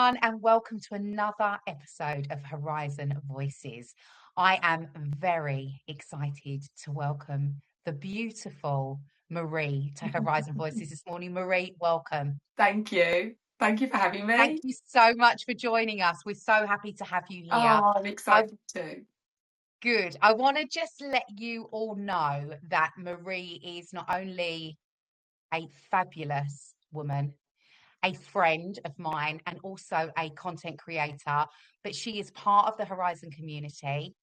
everyone, and welcome to another episode of Herizen Voices. I am very excited to welcome the beautiful Marie to Herizen Voices this morning. Marie, welcome. Thank you. Thank you for having Thank me. you so much for joining us. We're so happy to have you here. Oh, I'm excited too. Good. I want to just let you all know that Marie is not only a fabulous woman, a friend of mine, and also a content creator, but she is part of the Herizen community,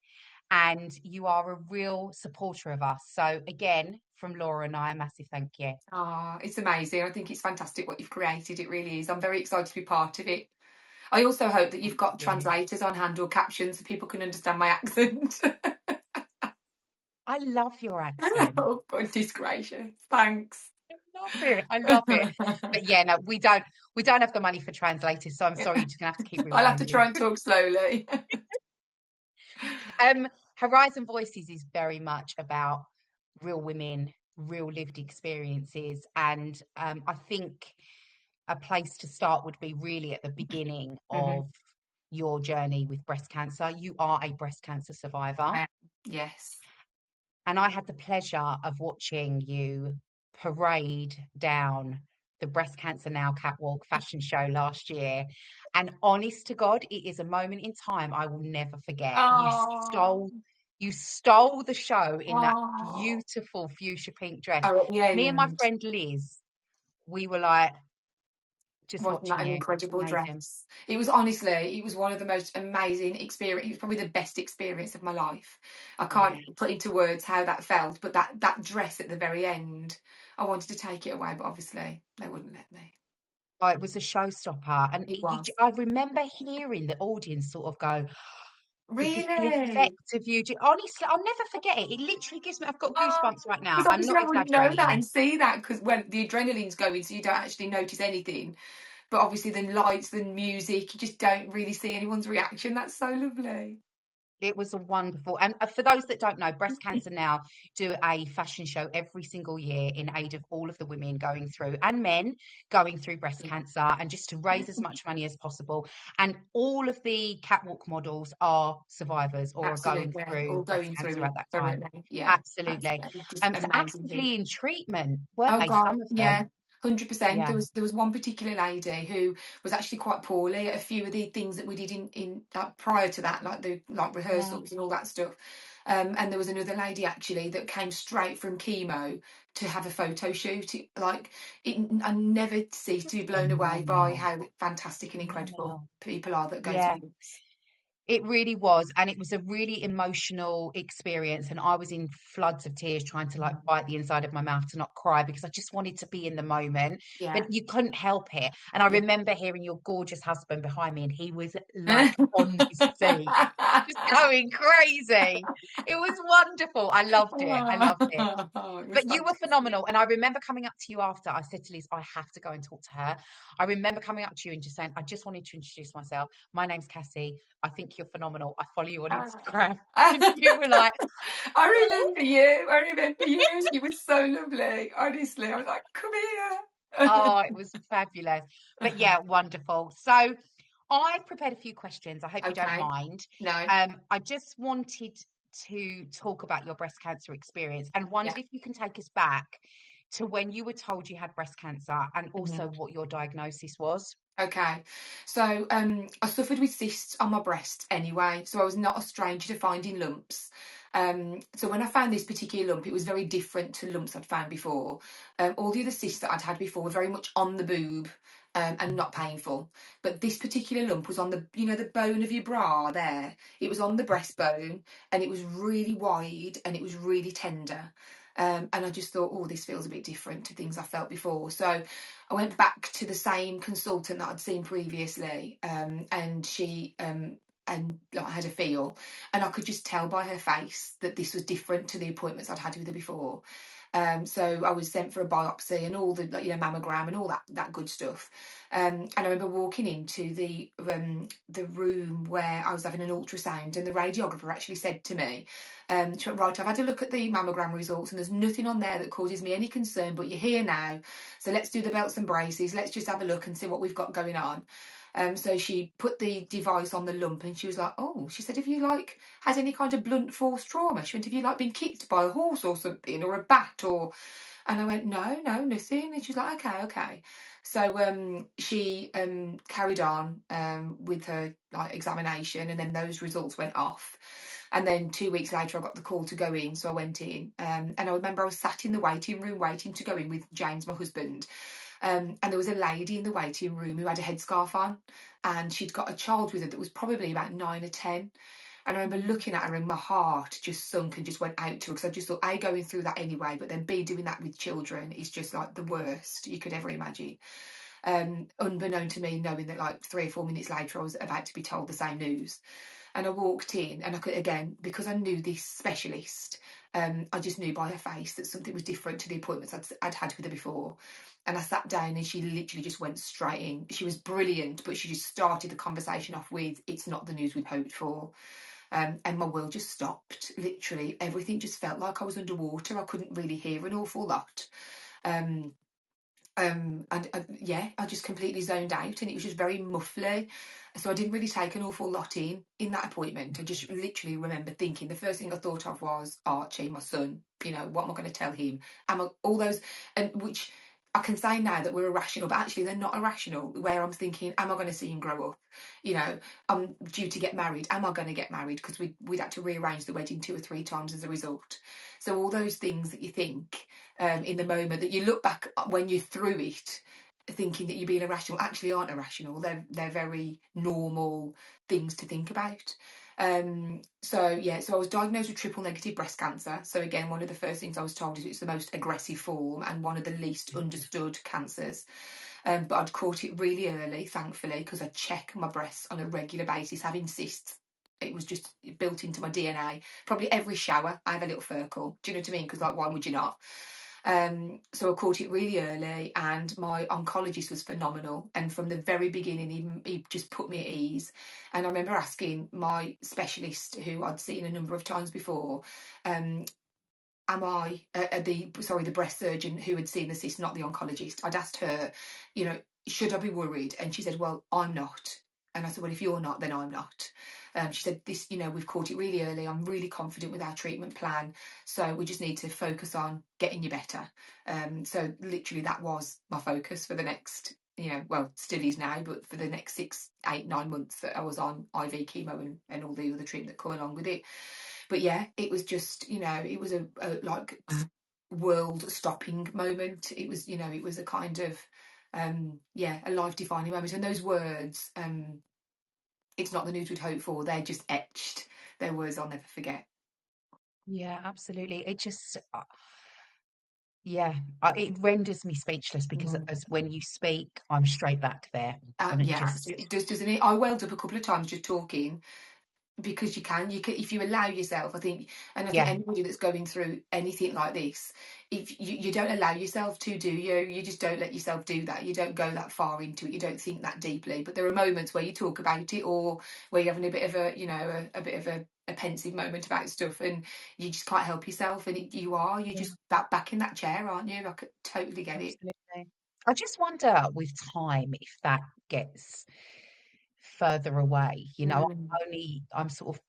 and you are a real supporter of us. So again, from Laura and I, a massive thank you. Oh, it's amazing. I think it's fantastic what you've created. It really is. I'm very excited to be part of it. I also hope that you've got Yeah. translators on hand or captions so people can understand my accent. I love your accent. Oh, goodness gracious. Thanks. I love it. I love it. But yeah, no, we don't have the money for translators, so I'm sorry, you're just gonna have to keep I'll have to rewinding. try and talk slowly. Herizen Voices is very much about real women, real lived experiences, and I think a place to start would be really at the beginning Mhm. of your journey with breast cancer. You are a breast cancer survivor, Yes. and I had the pleasure of watching you parade down the Breast Cancer Now catwalk fashion show last year. And honest to God, it is a moment in time I will never forget. Oh, You stole the show in that oh. beautiful fuchsia pink dress. Oh, at the Me and my end. friend Liz, we were like just Wasn't that watching an you. It's incredible amazing. dress? It was honestly, it was one of the most amazing experience. It was probably the best experience of my life. I can't Yeah. put into words how that felt, but that dress at the very end, I wanted to take it away, but obviously they wouldn't let me. Oh, it was a showstopper. And It was. I remember hearing the audience sort of go, the Really? effect of you. Honestly, I'll never forget it. It literally gives me, I've got goosebumps right now. Because I'm obviously not I wouldn't know that exaggerating. and see that because when the adrenaline's going, so you don't actually notice anything. But obviously the lights, the music, you just don't really see anyone's reaction. That's so lovely. It was a wonderful, and for those that don't know, Breast Cancer Now do a fashion show every single year in aid of all of the women going through and men going through breast cancer, and just to raise as much money as possible. And all of the catwalk models are survivors or are going Absolutely. through All breast going through cancer it at that time. currently. Yeah. That's Absolutely. just So amazing thing. actively in treatment, weren't Oh they? God, Some of yeah. them. 100%. Yeah. There was one particular lady who was actually quite poorly at a few of the things that we did in like prior to that, like the Yeah. rehearsals and all that stuff. And there was another lady actually that came straight from chemo to have a photo shoot. I never cease to be blown away by Phenomenal. how fantastic and incredible Phenomenal. people are that go Yeah. through this. It really was, and it was a really emotional experience, and I was in floods of tears trying to, like, bite the inside of my mouth to not cry because I just wanted to be in the moment, Yeah. but you couldn't help it, and I Yeah. remember hearing your gorgeous husband behind me, and he was, like, on his feet, just going crazy. It was wonderful. I loved it. I loved it. It was But you were fantastic. phenomenal, and I remember coming up to you after. I said to Liz, I have to go and talk to her. I remember coming up to you and just saying, I just wanted to introduce myself. My name's Cassie. I think you're phenomenal. I follow you on Instagram. And you were like, I remember you. I remember you. You were so lovely. Honestly, I was like, come oh, here. it was fabulous. But yeah, wonderful. So I prepared a few questions. I hope you don't Okay. mind. No. I just wanted to talk about your breast cancer experience and Yeah. wondered if you can take us back to when you were told you had breast cancer and also what your diagnosis was. Okay. So I suffered with cysts on my breast anyway, so I was not a stranger to finding lumps. So when I found this particular lump, it was very different to lumps I'd found before. All the other cysts that I'd had before were very much on the boob. And not painful, but this particular lump was on the bone of your bra there. It was on the breastbone, and it was really wide, and it was really tender. And I just thought, oh, this feels a bit different to things I felt before. So I went back to the same consultant that I'd seen previously, and she and like, had a feel, and I could just tell by her face that this was different to the appointments I'd had with her before. So I was sent for a biopsy and all the mammogram and all that good stuff. And I remember walking into the room where I was having an ultrasound, and the radiographer actually said to me, right, I've had a look at the mammogram results, and there's nothing on there that causes me any concern, but you're here now, so let's do the belts and braces. Let's just have a look and see what we've got going on. So she put the device on the lump and she was like, oh, she said, have you like had any kind of blunt force trauma? She went, have you like been kicked by a horse or something, or a bat, or, and I went, no, nothing. And she was like, okay, okay. So she carried on with her like examination, and then those results went off. And then 2 weeks later, I got the call to go in, so I went in. And I remember I was sat in the waiting room waiting to go in with James, my husband. And there was a lady in the waiting room who had a headscarf on, and she'd got a child with her that was probably about 9 or 10. And I remember looking at her and my heart just sunk and just went out to her, because I just thought, A, going through that anyway, but then B, doing that with children is just like the worst you could ever imagine. Unbeknown to me, knowing that like 3 or 4 minutes later I was about to be told the same news. And I walked in, and I could, again, because I knew this specialist, I just knew by her face that something was different to the appointments I'd had with her before. And I sat down and she literally just went straight in. She was brilliant, but she just started the conversation off with, it's not the news we'd hoped for. And my world just stopped. Literally, everything just felt like I was underwater. I couldn't really hear an awful lot. Um, and yeah, I just completely zoned out, and it was just very muffly. So I didn't really take an awful lot in that appointment. I just literally remember thinking, the first thing I thought of was Archie, my son. You know, what am I going to tell him? All those, and which I can say now that we're irrational, but actually they're not irrational. Where I'm thinking, am I going to see him grow up? You know, I'm due to get married. Am I going to get married? Because we'd had to rearrange the wedding 2 or 3 times as a result. So all those things that you think in the moment, that you look back when you're through it, thinking that you're being irrational, actually aren't irrational. They're very normal things to think about. So yeah, so I was diagnosed with triple negative breast cancer. So again, one of the first things I was told is it's the most aggressive form and one of the least understood cancers. But I'd caught it really early, thankfully, because I check my breasts on a regular basis, having cysts. It was just built into my DNA. Probably every shower, I have a little furcle. Do you know what I mean? Because like, why would you not? So I caught it really early, and my oncologist was phenomenal. And from the very beginning, he just put me at ease. And I remember asking my specialist, who I'd seen a number of times before, am I the breast surgeon who had seen the cyst, not the oncologist. I'd asked her, you know, should I be worried? And she said, well, I'm not. And I said, well, if you're not, then I'm not. She said, this, you know, we've caught it really early. I'm really confident with our treatment plan. So we just need to focus on getting you better. So literally that was my focus for the next, you know, well, still is now, but for the next 6, 8, 9 months that I was on IV chemo and all the other treatment that come along with it. But yeah, it was just, you know, it was a like world stopping moment. It was, you know, it was a kind of yeah, a life defining moment. And those words, it's not the news we'd hoped for, they're just etched. They're words I'll never forget. Yeah, absolutely. It just, yeah, it renders me speechless because Mm. as when you speak, I'm straight back there, and it Yeah, just, absolutely. It does, doesn't it? I welled up a couple of times just talking, because you can if you allow yourself, I think. And I think yeah, anybody that's going through anything like this, if you don't allow yourself to, do you just don't let yourself do that. You don't go that far into it, you don't think that deeply. But there are moments where you talk about it, or where you're having a bit of a, you know, a bit of a pensive moment about stuff, and you just can't help yourself, and you're yeah, just back in that chair, aren't you? I could totally get it. absolutely. I just wonder with time if that gets further away. You know, Mm. I'm sort of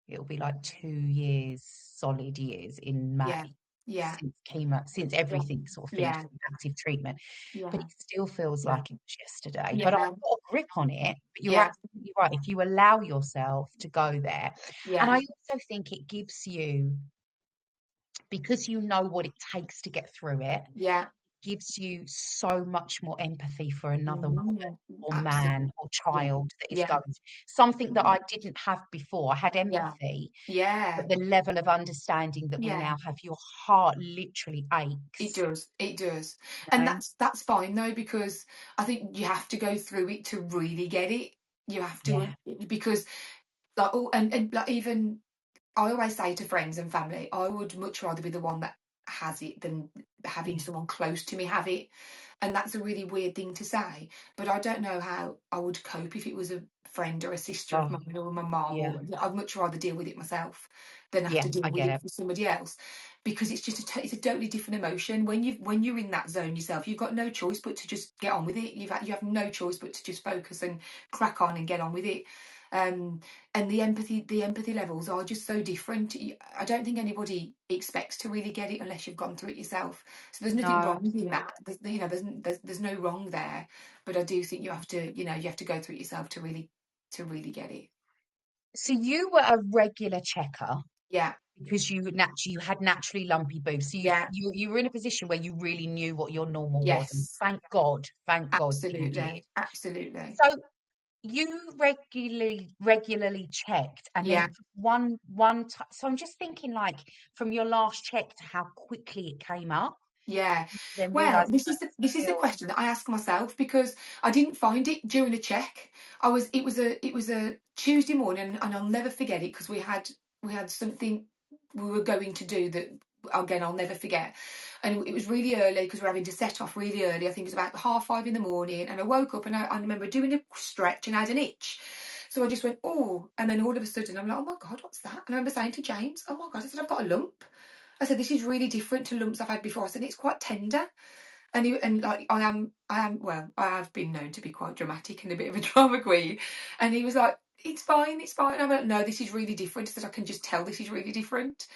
it'll be like 2 years, solid years in Yeah, May yeah, since chemo, since yeah, everything sort of finished yeah, with active treatment. But yeah, it still feels yeah, like it was yesterday. But yeah, I've got a grip on it. But you're yeah, absolutely right. If you allow yourself to go there, and yeah, I also think it gives you, because you know what it takes to get through it, yeah. gives you so much more empathy for another woman Mm, or man absolutely. or Yeah. child that is Yeah. going through something that I didn't have before. I had Yeah. empathy, Yeah. but the level of understanding that we Yeah. now have, your heart literally It aches, does. It does. you And know? that's fine though, because I think you have to go through it to really get it. You have to, Yeah, because like, oh, and like, even I always say to friends and family, I would much rather be the one that has it than having yeah, someone close to me have it. And that's a really weird thing to say, but I don't know how I would cope if it was a friend or a sister of oh, mine or my mum. yeah, Or I'd much rather deal with it myself than have yeah, to deal I with get it it. for somebody else. because it's just it's a totally different emotion. When you're in that zone yourself, you've got no choice but to just get on with it. You have no choice but to just focus and crack on and get on with it. And the empathy levels are just so different. I don't think anybody expects to really get it unless you've gone through it yourself. So there's nothing No. wrong in that. There's no wrong there. But I do think you have to, you have to go through it yourself to really get it. So you were a regular checker Yeah, because you had naturally lumpy boobs. So yeah, you were in a position where you really knew what your normal was, and yes, thank God you did. absolutely, absolutely. So you regularly checked, and then Yeah. so I'm just thinking, like, from your last check to how quickly it came up, Yeah. then Well, realize this is the still, question that I ask myself because I didn't find it during a check. It was a Tuesday morning and I'll never forget it because we had something we were going to do that again I'll never forget. And it was really early because we're having to set off really early. I think it was about 5:30 in the morning and I woke up and I remember doing a stretch and I had an itch. So I just went, oh, and then all of a sudden I'm like, oh my God, what's that? And I remember saying to James, oh my God, I said, I've got a lump. I said, this is really different to lumps I've had before. I said, it's quite tender. And like well, I have been known to be quite dramatic and a bit of a drama queen. And he was like, it's fine, it's fine. And I'm like, no, this is really different. I said, I can just tell this is really different.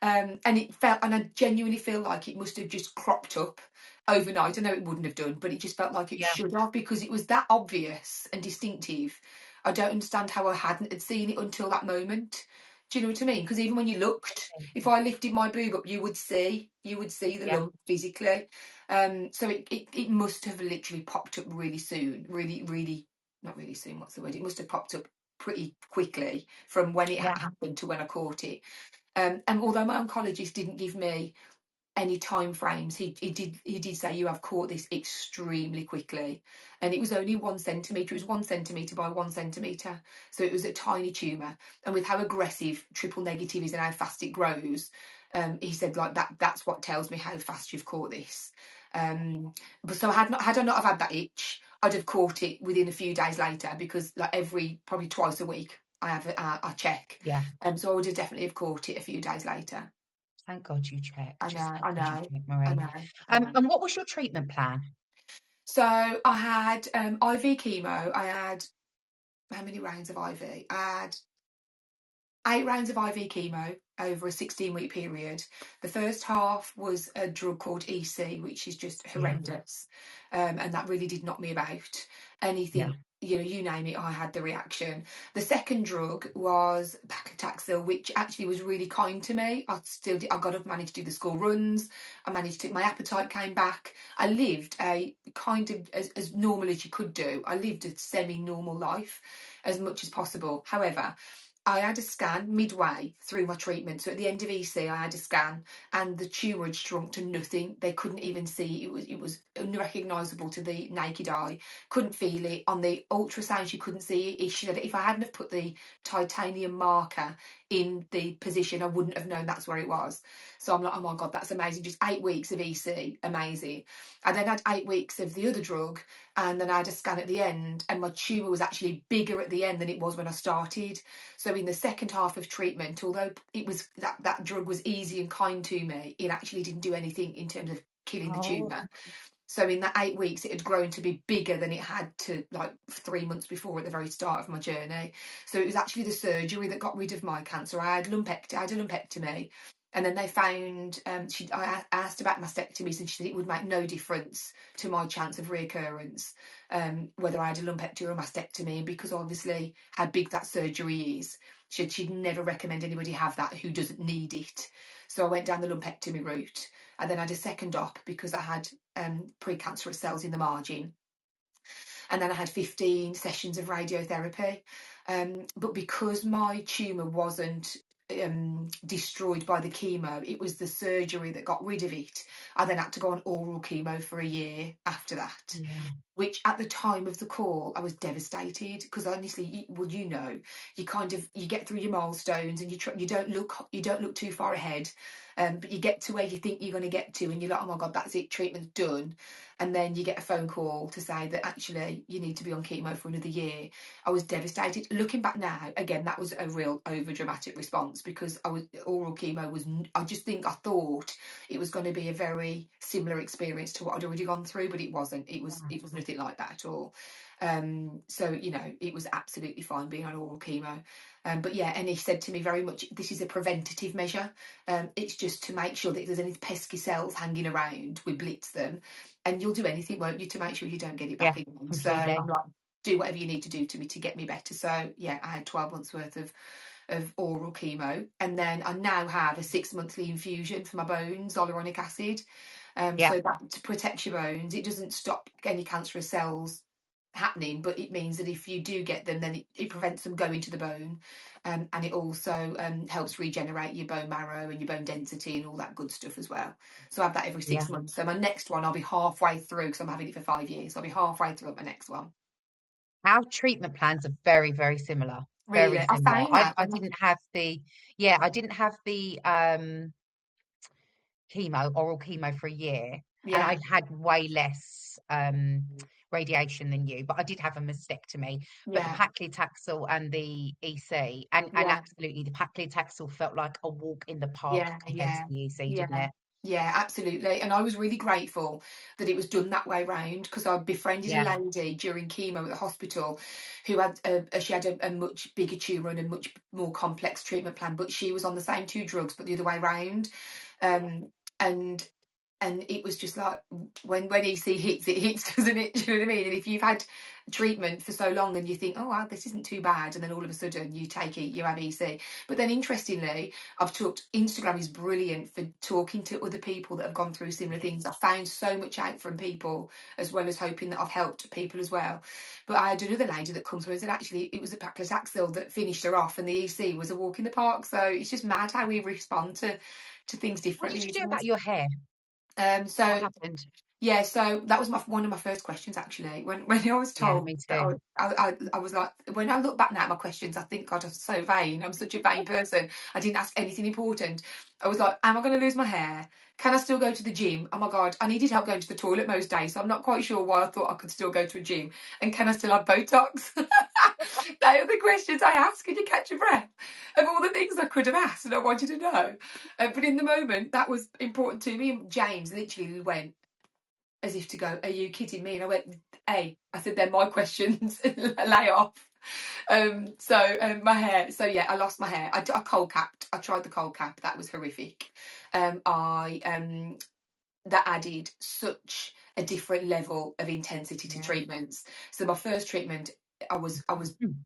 And I genuinely feel like it must have just cropped up overnight. I know it wouldn't have done, but it just felt like it yeah, should have because it was that obvious and distinctive. I don't understand how I hadn't had seen it until that moment. Do you know what I mean? Because even when you looked, if I lifted my boob up, you would see the yeah, lump physically. So it must have literally popped up really soon, really, not really soon. What's the word? It must have popped up pretty quickly from when it yeah. happened to when I caught it. And although my oncologist didn't give me any time frames, he did say you have caught this extremely quickly, and it was only 1 centimetre. It was 1 centimetre by 1 centimetre, so it was a tiny tumour. And with how aggressive triple negative is and how fast it grows, he said like that's what tells me how fast you've caught this. But so had I not have had that itch, I'd have caught it within a few days later because like every probably twice a week I have a check. Yeah. So I would have definitely have caught it a few days later. Thank God you checked. I Just know, thank I God you know, checked, I Marie. know, I know. And what was your treatment plan? So I had IV chemo. I had how many rounds of IV? I had 8 rounds of IV chemo over a 16-week period. The first half was a drug called EC, which is just Yeah, horrendous. And that really did knock me about. yeah. Anything, you name it, I had the reaction. The second drug was paclitaxel, which actually was really kind to me. I got up, managed to do the school runs. I managed to, my appetite came back. I lived a kind of as normal as you could do. I lived a semi-normal life as much as possible. However, I had a scan midway through my treatment. So at the end of EC, I had a scan, and the tumour had shrunk to nothing. They couldn't even see it was unrecognisable to the naked eye. Couldn't feel it on the ultrasound. She couldn't see it. She said if I hadn't have put the titanium marker in the position, I wouldn't have known that's where it was. So I'm like, oh my God, that's amazing. Just 8 weeks of EC, amazing. I then had 8 weeks of the other drug, and then I had a scan at the end, and my tumour was actually bigger at the end than it was when I started. So in the second half of treatment, although it was that drug was easy and kind to me, it actually didn't do anything in terms of killing the Oh, tumour. So in that 8 weeks, it had grown to be bigger than it had to like 3 months before at the very start of my journey. So it was actually the surgery that got rid of my cancer. I had a lumpectomy. And then they found, I asked about mastectomies and she said it would make no difference to my chance of reoccurrence, whether I had a lumpectomy or a mastectomy. And because obviously how big that surgery is, she'd never recommend anybody have that who doesn't need it. So I went down the lumpectomy route. I then had a second op because I had precancerous cells in the margin. And then I had 15 sessions of radiotherapy. But because my tumour wasn't destroyed by the chemo, it was the surgery that got rid of it. I then had to go on oral chemo for a year after that. yeah. which at the time of the call I was devastated, because honestly, you kind of, you get through your milestones, and you don't look too far ahead, but you get to where you think you're going to get to, and you're like, oh my god, that's it, treatment's done. And then you get a phone call to say that actually you need to be on chemo for another year. I was devastated. Looking back now, again, that was a real over dramatic response, because oral chemo was, I just think I thought it was going to be a very similar experience to what I'd already gone through, but it wasn't. It was nothing like that at all. So it was absolutely fine being on oral chemo. But yeah, and he said to me very much, this is a preventative measure. It's just to make sure that if there's any pesky cells hanging around, we blitz them, and you'll do anything, won't you, to make sure you don't get it Yeah, back again. So I'm completely. like, do whatever you need to do to me to get me better. So yeah, I had 12 months worth of oral chemo, and then I now have a 6 monthly infusion for my bones, hyaluronic acid. Yeah, So that protects your bones. It doesn't stop any cancerous cells happening, but it means that if you do get them, then it prevents them going to the bone, and it also helps regenerate your bone marrow and your bone density and all that good stuff as well. So I have that every yeah. 6 months. So my next one, I'll be halfway through, because I'm having it for 5 years. So I'll be halfway through my next one. Our treatment plans are very, very similar. Very Really, I similar. found that I didn't have the, yeah, I didn't have the chemo, oral chemo for a year, and yeah, I had way less radiation than you, but I did have a mastectomy. But the yeah, paclitaxel and the EC, and yeah. absolutely, the paclitaxel felt like a walk in the park Yeah, compared to yeah, the EC, didn't yeah, it? yeah, absolutely. And I was really grateful that it was done that way round, because I befriended a Yeah, lady during chemo at the hospital who had she had a much bigger tumour and a much more complex treatment plan, but she was on the same two drugs but the other way round. Um, and it was just like, when EC hits, it hits, doesn't it? Do you know what I mean? And if you've had treatment for so long and you think, oh wow, this isn't too bad, and then all of a sudden you take it, you have EC. But then interestingly, I've talked, Instagram is brilliant for talking to other people that have gone through similar things. I found so much out from people, as well as hoping that I've helped people as well. But I had another lady that comes through and said actually it was a paclitaxel that finished her off, and the EC was a walk in the park. So it's just mad how we respond to things what did differently, you do isn't about it? your hair? What So happened? yeah, so that was one of my first questions actually. When I was Yeah, told me that too. I was like, when I look back now at my questions, I think God, I'm so vain. I'm such a vain person. I didn't ask anything important. I was like, am I going to lose my hair? Can I still go to the gym? Oh my God, I needed help going to the toilet most days, so I'm not quite sure why I thought I could still go to a gym. And can I still have Botox? They are the questions I ask. Can you catch your breath? Of all the things I could have asked and I wanted to know. But in the moment, that was important to me. And James literally went, as if to go, are you kidding me? And I went, hey, I said, they're my questions, lay off. My hair, so yeah, I lost my hair. I cold capped. I tried the cold cap. That was horrific. I That added such a different level of intensity to Yeah. treatments. So my first treatment, I was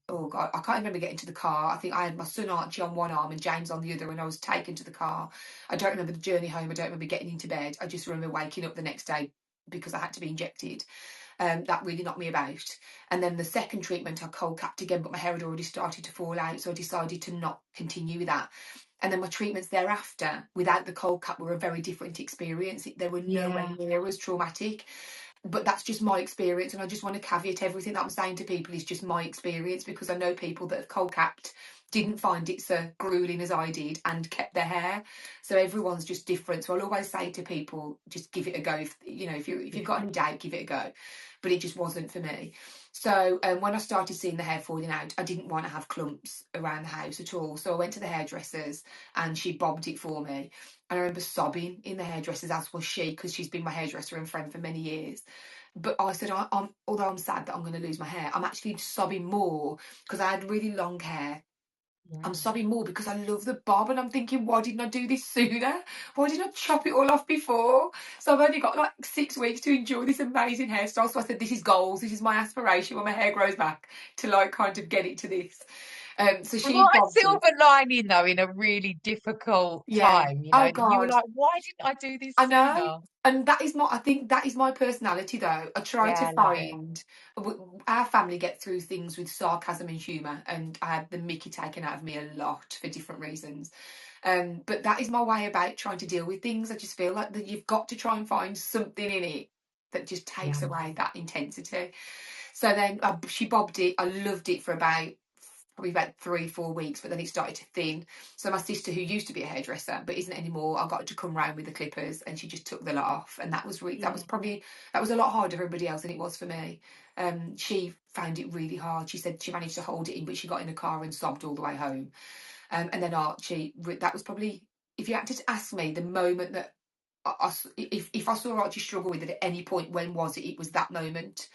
oh god, I can't remember getting to the car. I think I had my son Archie on one arm and James on the other, and I was taken to the car. I don't remember the journey home. I don't remember getting into bed. I just remember waking up the next day because I had to be injected. That really knocked me about. And then the second treatment, I cold capped again, but my hair had already started to fall out, so I decided to not continue with that. And then my treatments thereafter, without the cold cap, were a very different experience. They were nowhere Yeah. near as traumatic. But that's just my experience, and I just want to caveat everything that I'm saying to people is just my experience, because I know people that have cold capped didn't find it so grueling as I did and kept their hair. So everyone's just different. So I'll always say to people, just give it a go. If you've got any doubt, give it a go. But it just wasn't for me. So when I started seeing the hair falling out, I didn't want to have clumps around the house at all. So I went to the hairdressers and she bobbed it for me. And I remember sobbing in the hairdressers, as was she, because she's been my hairdresser and friend for many years. But I said, although I'm sad that I'm going to lose my hair, I'm actually sobbing more because I had really long hair. I'm Yeah. sobbing more because I love the bob, and I'm thinking, why didn't I do this sooner? Why didn't I chop it all off before? So I've only got like 6 weeks to enjoy this amazing hairstyle. So I said, this is goals. This is my aspiration when my hair grows back, to like kind of get it to this. So she What a bobbed it. silver lining, though, in a really difficult Yeah. time, Oh that you were God. like, why didn't I do this I know. sooner? And I think that is my personality though. I try to Yeah, I love it. find, our family get through things with sarcasm and humour, and I had the mickey taken out of me a lot for different reasons. But that is my way about trying to deal with things. I just feel like that you've got to try and find something in it that just takes Yeah. away that intensity. So then she bobbed it. I loved it for probably about 3-4 weeks, but then it started to thin. So my sister, who used to be a hairdresser but isn't anymore, I got her to come round with the clippers, and she just took the lot off. And that was Yeah. that was a lot harder for everybody else than it was for me. She found it really hard. She said she managed to hold it in, but she got in the car and sobbed all the way home. And then Archie, that was probably, if you had to ask me, the moment that if I saw Archie struggle with it at any point, when was it? It was that moment.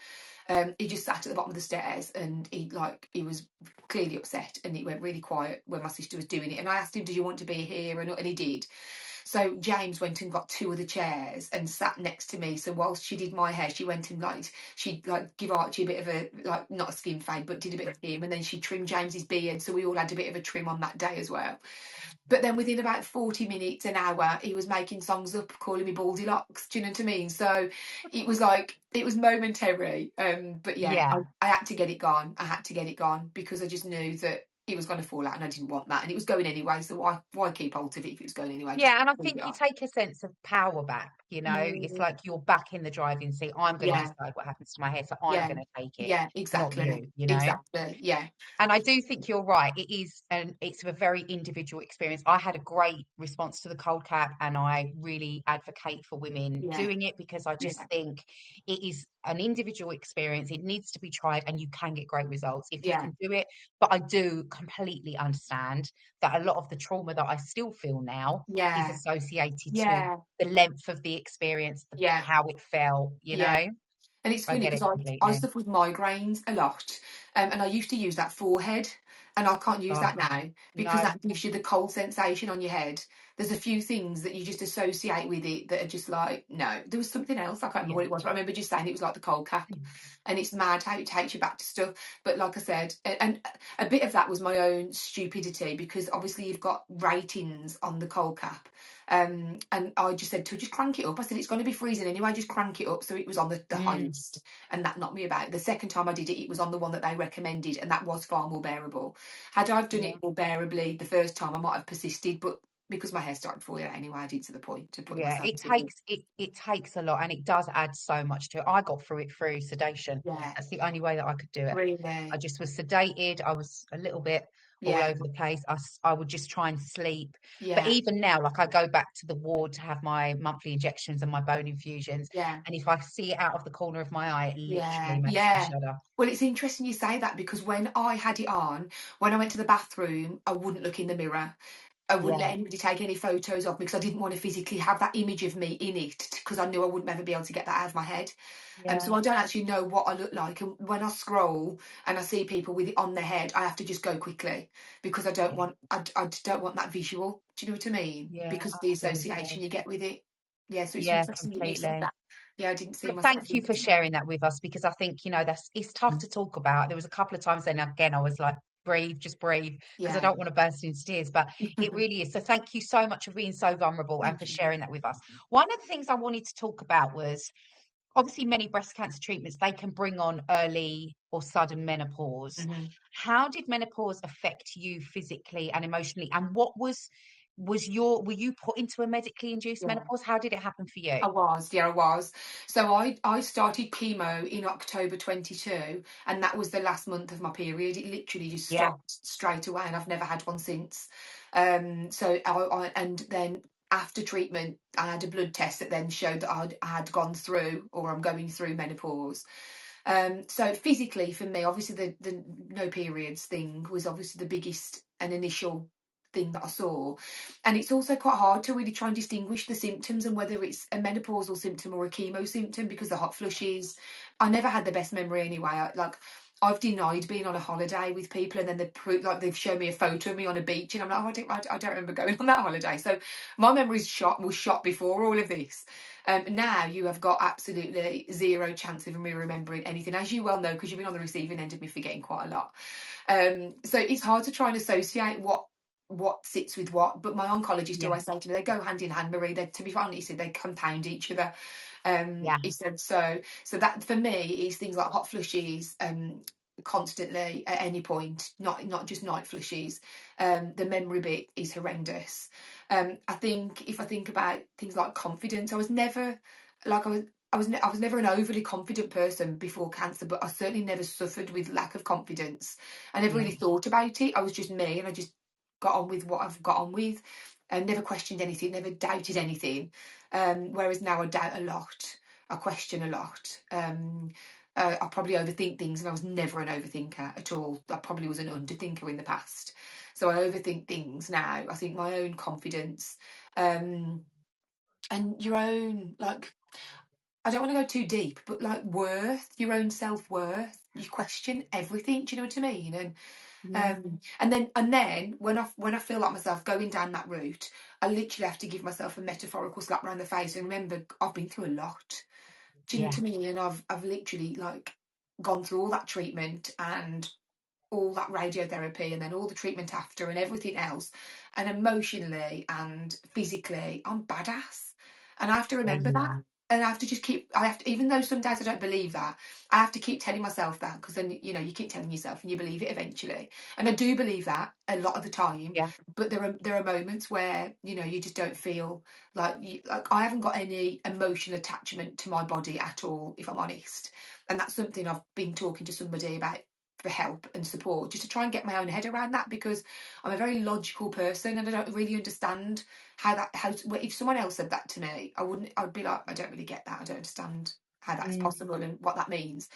He just sat at the bottom of the stairs, and he was clearly upset, and it went really quiet when my sister was doing it. And I asked him, "Do you want to be here?" And he did. So James went and got 2 other chairs and sat next to me. So whilst she did my hair, she went and she'd give Archie a bit of a, not a skin fade, but did a bit of him, and then she trimmed James's beard. So we all had a bit of a trim on that day as well. But then within about 40 minutes, an hour, he was making songs up, calling me Baldilocks. Do you know what I mean? So it was it was momentary. But yeah, Yeah. I had to get it gone. I had to get it gone because I just knew that it was going to fall out, and I didn't want that. And it was going anyway. So why keep hold of it if it was going anyway? Just Yeah, and I leave it think you off. take a sense of power back, it's Mm, like you're back in the driving seat. I'm going to yeah, decide what happens to my hair, so I'm yeah, going to take it, yeah, not exactly. you. Exactly. Yeah, And I do think you're right. It's a very individual experience. I had a great response to the cold cap, and I really advocate for women yeah, doing it because I just yeah, think it is an individual experience. It needs to be tried, and you can get great results if you yeah, can do it. But I do completely understand that a lot of the trauma that I still feel now is yeah, associated to yeah, the length of the experience, yeah, how it felt, yeah. And it's I funny get because it I completely. suffer with migraines a lot, and I used to use that forehead, and I can't use Oh, that now because no. that gives you the cold sensation on your head. There's a few things that you just associate with it that are just like, no. There was something else, I can't remember Yeah. what it was, but I remember just saying it was like the cold cap. And it's mad how it takes you back to stuff. But like I said, and a bit of that was my own stupidity because obviously you've got ratings on the cold cap. And I just said to her, just crank it up. I said, it's going to be freezing anyway, just crank it up. So it was on the Mm, highest, and that knocked me about. The second time I did it, it was on the one that they recommended, and that was far more bearable. Had I done yeah. it more bearably the first time, I might have persisted, but because my hair started falling out anyway, I did to the point to put Yeah, myself it through it. takes it takes a lot, and it does add so much to it. I got through it through sedation. Yeah, That's the only way that I could do it. I really. just was sedated. I was a little bit all Yeah, over the place. I would just try and sleep. But yeah, even now, like I go back to the ward to have my monthly injections and my bone infusions, yeah. and if I see it out of the corner of my eye, it Yeah, literally makes me yeah. shudder. Well, it's interesting you say that because when I had it on, when I went to the bathroom, I wouldn't look in the mirror. I wouldn't Yeah, let anybody take any photos of me because I didn't want to physically have that image of me in it because I knew I wouldn't ever be able to get that out of my head. yeah, So I don't actually know what I look like. And when I scroll and I see people with it on their head, I have to just go quickly because yeah, I just don't want that visual. Do you know what I mean? yeah, Because of the absolutely. association you get with it. Yeah, so it's Yeah, interesting that you said completely. that. Yeah, I didn't see But myself thank you in for sharing that with us because I think, that's it's tough it. to talk about. There was a couple of times then again I was like, breathe, just breathe, because I Yeah. don't want to burst into tears, but it really is. So thank you so much for being so vulnerable and for Thank you. sharing that with us. One of the things I wanted to talk about was obviously many breast cancer treatments, they can bring on early or sudden menopause. Mhm. How did menopause affect you physically and emotionally? And were you put into a medically induced Yeah. menopause? How did it happen for you? I was. So I started chemo in October 22, and that was the last month of my period. It literally just Yeah, stopped straight away, and I've never had one since. So and then after treatment, I had a blood test that then showed that I had gone through, or I'm going through menopause. So physically for me, obviously the no periods thing was obviously the biggest and initial thing that I saw. And it's also quite hard to really try and distinguish the symptoms and whether it's a menopausal symptom or a chemo symptom because the hot flushes. I never had the best memory anyway. I've denied being on a holiday with people, and then they've shown me a photo of me on a beach, and I'm like, oh, I don't remember going on that holiday. So my memory's was shot before all of this. Now you have got absolutely zero chance of me remembering anything, as you well know, because you've been on the receiving end of me forgetting quite a lot. So it's hard to try and associate what sits with what. But my oncologist yeah, always said to me, they go hand in hand, Marie. To be honest, he said they compound each other. yeah, He said so. So that for me is things like hot flushes, constantly at any point, not just night flushes. The memory bit is horrendous. I think if I think about things like confidence, I was never like I was. I was never an overly confident person before cancer, but I certainly never suffered with lack of confidence. I never Yeah. really thought about it. I was just me, and I just got on with what I've got on with, and never questioned anything, never doubted anything. Whereas now I doubt a lot, I question a lot. I probably overthink things, and I was never an overthinker at all. I probably was an underthinker in the past, so I overthink things now. I think my own confidence, and your own, like, I don't want to go too deep, but like worth, your own self-worth, you question everything. Do you know what I mean? Yeah. And then when I feel like myself going down that route, I literally have to give myself a metaphorical slap around the face and remember I've been through a lot. Do you know Yeah. what I mean? And I've literally like gone through all that treatment and all that radiotherapy and then all the treatment after and everything else. And emotionally and physically, I'm badass. And I have to Yeah, remember you that. are. And I have to just keep, I have to, even though some days I don't believe that, I have to keep telling myself that because then, you know, you keep telling yourself and you believe it eventually. And I do believe that a lot of the time, Yeah. but there are moments where, you know, you just don't feel like, like I haven't got any emotional attachment to my body at all, if I'm honest. And that's something I've been talking to somebody about for help and support, just to try and get my own head around that, because I'm a very logical person and I don't really understand how if someone else said that to me, I'd be like, I don't really get that, I don't understand how that's Mm. possible and what that means.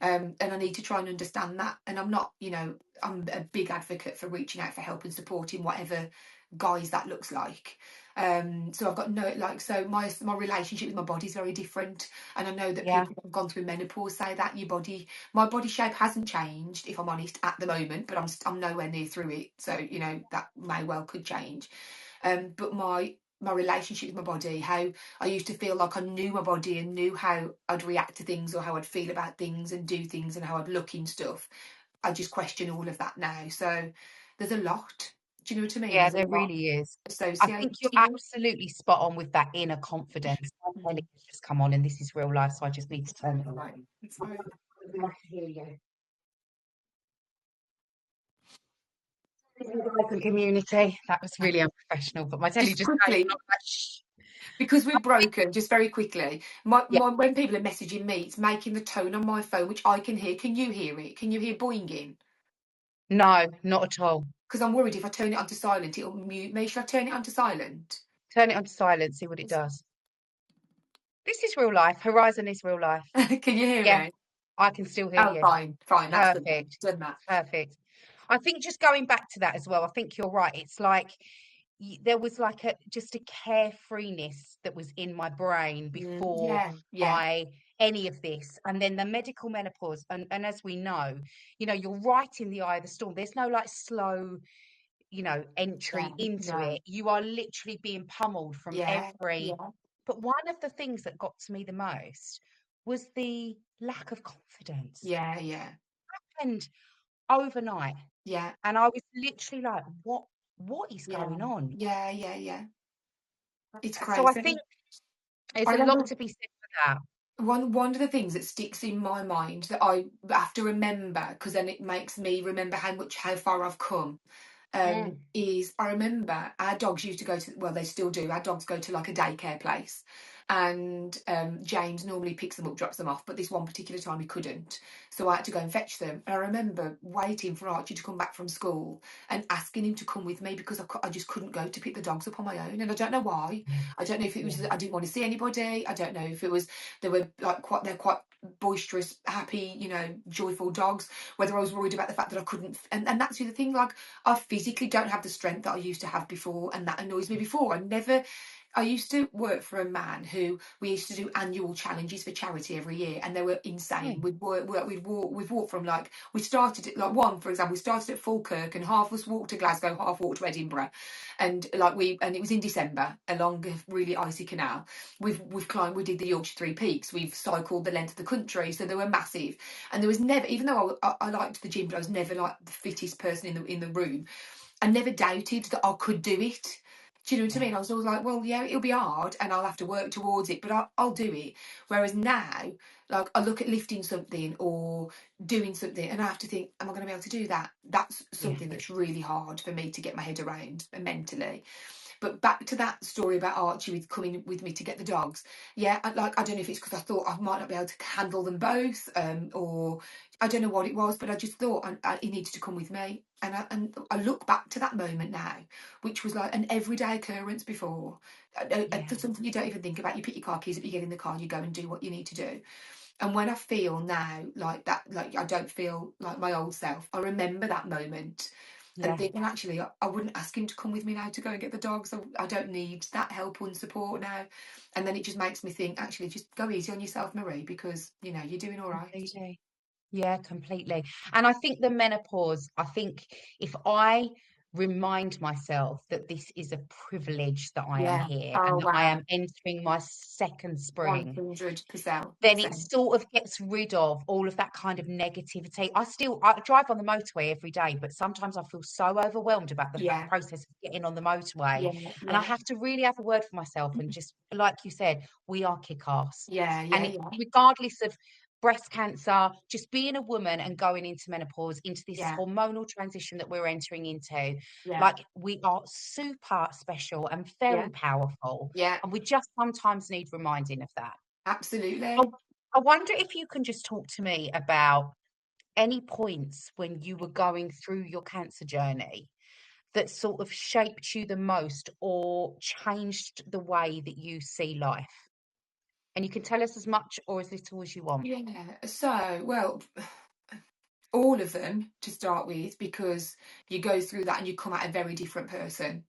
And I need to try and understand that. And I'm not, you know, I'm a big advocate for reaching out for help and supporting whatever guise that looks like. So I've got no, like, so my relationship with my body is very different, and I know that Yeah. people who've gone through menopause say that my body shape hasn't changed, if I'm honest, at the moment, but I'm nowhere near through it, so you know that may well could change. But my relationship with my body, how I used to feel like I knew my body and knew how I'd react to things or how I'd feel about things and do things and how I'd look in stuff. I just question all of that now. So there's a lot. Do you know what I mean? Yeah, There's a there lot really is. I think associated you're to it. absolutely spot on with that inner confidence. My belly Mhm. has just come on, and this is real life, so I just need to turn it off. Right. It's fine. I can hear you. This is the open community. That was really unprofessional, but my telly Just just came and quickly, I was like, shh. because we're broken, just very quickly, Yeah, when people are messaging me, it's making the tone on my phone, which I can hear. Can you hear it? Can you hear boinging? no, not at all. Because I'm worried if I turn it onto silent, it'll mute me. Should I turn it onto silent? Turn it on to silent, see what it does. This is real life. Horizon is real life. Can you hear Yeah, me? I can still hear Oh, you. fine, fine. That's good then. Perfect. Done that. Perfect. I think just going back to that as well, I think you're right. It's like there was like just a carefreeness that was in my brain before Yeah, yeah, I any of this. And then the medical menopause, and as we know, you know, you're right in the eye of the storm. There's no like slow, you know, yeah, entry into no, it. You are literally being pummeled from yeah, every. yeah, But one of the things that got to me the most was the lack of confidence. yeah, yeah, And overnight. yeah, And I was literally like, what is yeah, going on? yeah, yeah, yeah. It's So I crazy. think there's I a lot remember to be said for that. one of the things that sticks in my mind that I have to remember, because then it makes me remember how far I've come. Mm. Is I remember our dogs used to go to, well, they still do. Our dogs go to like a daycare place, and James normally picks them up, drops them off, but this one particular time he couldn't, so I had to go and fetch them. And I remember waiting for Archie to come back from school and asking him to come with me because I just couldn't go to pick the dogs up on my own, and I don't know why. Yeah, I don't know if it was yeah, that I didn't want to see anybody. I don't know if it was they were like they're quite boisterous, happy, you know, joyful dogs. Whether I was worried about the fact that I couldn't, and that's the other thing. Like I physically don't have the strength that I used to have before, and that annoys me. Before I used to work for a man who we used to do annual challenges for charity every year, and they were insane. mm, We'd walk from like we started at like one, for example, we started at Falkirk, and half us walked to Glasgow, half walked to Edinburgh, and and it was in December along a really icy canal. We've climbed, we did the Yorkshire Three Peaks, we've cycled the length of the country, so they were massive, and there was never, even though I liked the gym, but I was never like the fittest person in the room. I never doubted that I could do it. Do you know what I yeah, mean? I was always like, well, yeah, it'll be hard and I'll have to work towards it, but I'll do it. Whereas now, like, I look at lifting something or doing something and I have to think, am I going to be able to do that? That's yeah, something that's really hard for me to get my head around mentally. But back to that story about Archie with coming with me to get the dogs. Yeah, I don't know if it's because I thought I might not be able to handle them both, or I don't know what it was, but I just thought he needed to come with me. And I look back to that moment now, which was like an everyday occurrence before. Yeah. For something you don't even think about. You pick your car keys up, you get in the car, and you go and do what you need to do. And when I feel now like that, like I don't feel like my old self, I remember that moment and Yeah. think, well, actually, I wouldn't ask him to come with me now to go and get the dogs. I don't need that help and support now. And then it just makes me think, actually, just go easy on yourself, Marie, because, you're doing all right. Completely. Yeah, completely. And I think the menopause, I think if I remind myself that this is a privilege that I am Yeah. here Oh, and that I wow. am entering my second spring, 100%. then it sort of gets rid of all of that kind of negativity. I drive on the motorway every day, but sometimes I feel so overwhelmed about the Yeah. process of getting on the motorway. Yeah. And I Yeah. have to really have a word for myself and just, like you said, we are kick ass. Yeah. Yeah. And Yeah. regardless of breast cancer, just being a woman and going into menopause, into this Yeah. hormonal transition that we're entering into, Yeah. like we are super special and very Yeah. powerful. Yeah. And we just sometimes need reminding of that. I, Absolutely. I wonder if you can just talk to me about any points when you were going through your cancer journey that sort of shaped you the most or changed the way that you see life. And you can tell us as much or as little as you want. Yeah. So, well, all of them to start with, because you go through that and you come out a very different person,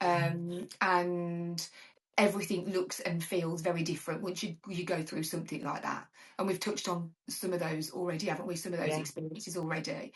Yeah, and everything looks and feels very different once you go through something like that. And we've touched on some of those already, haven't we? Some of those yeah, experiences already.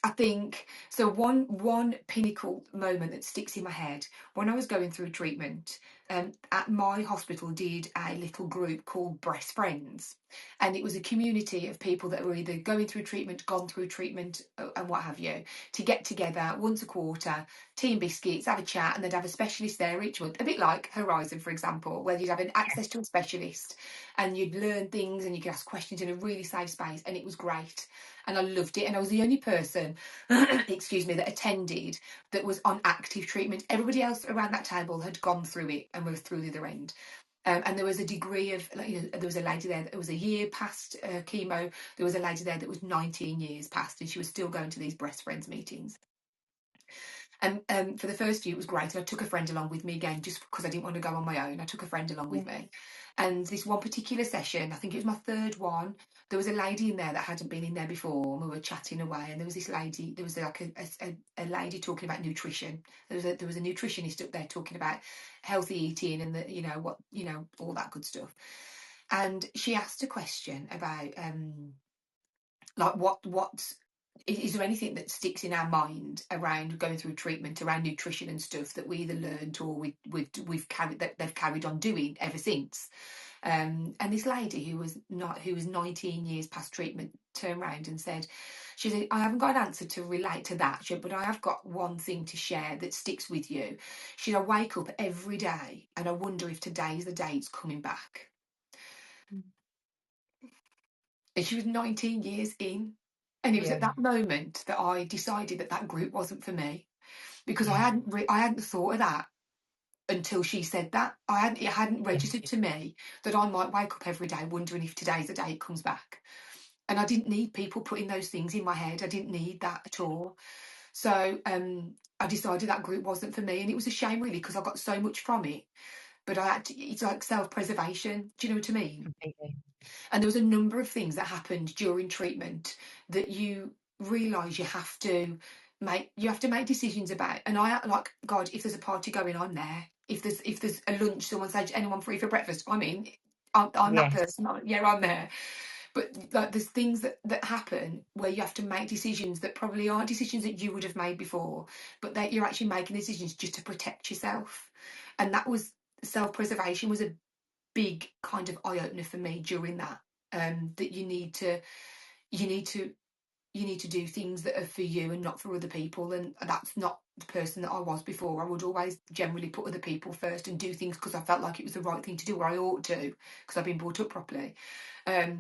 I think so. One pinnacle moment that sticks in my head, when I was going through treatment, at my hospital did a little group called Breast Friends, and it was a community of people that were either going through treatment, gone through treatment, and what have you, to get together once a quarter, tea and biscuits, have a chat, and they'd have a specialist there each month, a bit like Herizen, for example, where you'd have an access to a specialist and you'd learn things and you could ask questions in a really safe space, and it was great. And I loved it. And I was the only person, excuse me, that attended that was on active treatment. Everybody else around that table had gone through it and were through the other end. And there was a degree of, there was a lady there that was a year past chemo. There was a lady there that was 19 years past, and she was still going to these Breast Friends meetings. And for the first few, it was great. And I took a friend along with me again, just because I didn't want to go on my own. I took a friend along with yeah, me. And this one particular session, I think it was my third one, there was a lady in there that hadn't been in there before. And we were chatting away. And there was this lady, there was like a lady talking about nutrition. There was a nutritionist up there talking about healthy eating and what, all that good stuff. And she asked a question about like what is there anything that sticks in our mind around going through treatment, around nutrition and stuff, that we either learned or we've carried, that they've carried on doing ever since. And this lady who was 19 years past treatment turned around and said, she said, I haven't got an answer to relate to that, but I have got one thing to share that sticks with you. She said, I wake up every day and I wonder if today's the day it's coming back. And she was 19 years in. And it was yeah, at that moment that I decided that that group wasn't for me, because I yeah, hadn't thought of that until she said that. It hadn't yeah, registered to me that I might wake up every day wondering if today's the day it comes back. And I didn't need people putting those things in my head. I didn't need that at all. So I decided that group wasn't for me, and it was a shame really, because I got so much from it. But it's like self-preservation. Do you know what I mean? completely. And there was a number of things that happened during treatment that you realise you have to make decisions about. And I, like, God, if there's a party going on there, if there's a lunch, someone says anyone free for breakfast, I mean, I'm that Yes, person. Yeah, I'm there. But like, there's things that happen where you have to make decisions that probably aren't decisions that you would have made before, but that you're actually making decisions just to protect yourself. And that was, self-preservation was a big kind of eye opener for me during that. That you need to you need to do things that are for you and not for other people, and that's not the person that I was before. I would always generally put other people first and do things because I felt like it was the right thing to do, or I ought to, because I've been brought up properly.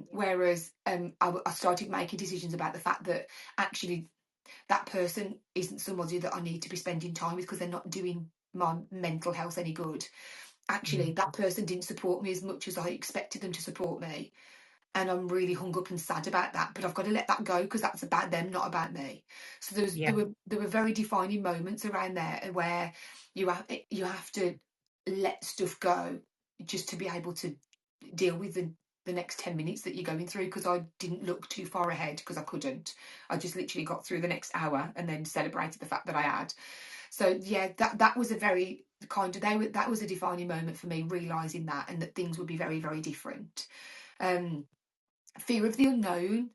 Whereas I started making decisions about the fact that actually that person isn't somebody that I need to be spending time with, because they're not doing my mental health any good. Actually, that person didn't support me as much as I expected them to support me. And I'm really hung up and sad about that. But I've got to let that go because that's about them, not about me. So Yeah. there were very defining moments around there where you have to let stuff go just to be able to deal with the next 10 minutes that you're going through, because I didn't look too far ahead because I couldn't. I just literally got through the next hour and then celebrated the fact that I had. So yeah, that was a very kind of that was a defining moment for me, realizing that, and that things would be very, very different. um Fear of the unknown,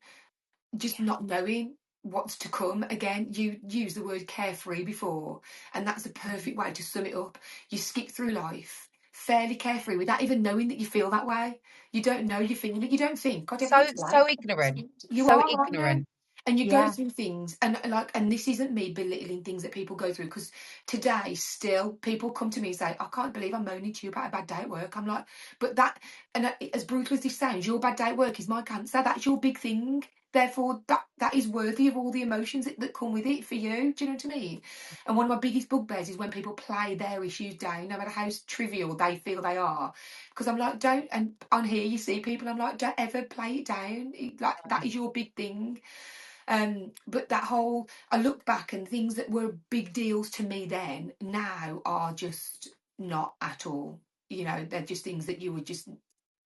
just Yeah. not knowing what's to come. Again, you used the word carefree before, and that's a perfect way to sum it up. You skip through life fairly carefree without even knowing that you feel that way. You don't know you're feeling it. You don't think, God, everything's So great. ignorant. You So are, aren't you? ignorant. And you go Yeah. through things, and like, and this isn't me belittling things that people go through, because today still people come to me and say, I can't believe I'm moaning to you about a bad day at work. I'm like, but that, and as brutal as this sounds, your bad day at work is my cancer. That's your big thing. Therefore, that is worthy of all the emotions that come with it for you. Do you know what I mean? And one of my biggest bugbears is when people play their issues down, no matter how trivial they feel they are. Because I'm like, don't. And on here, you see people. I'm like, don't ever play it down. Like, that is your big thing. But that whole, I look back, and things that were big deals to me then now are just not at all. You know, they're just things that you would just,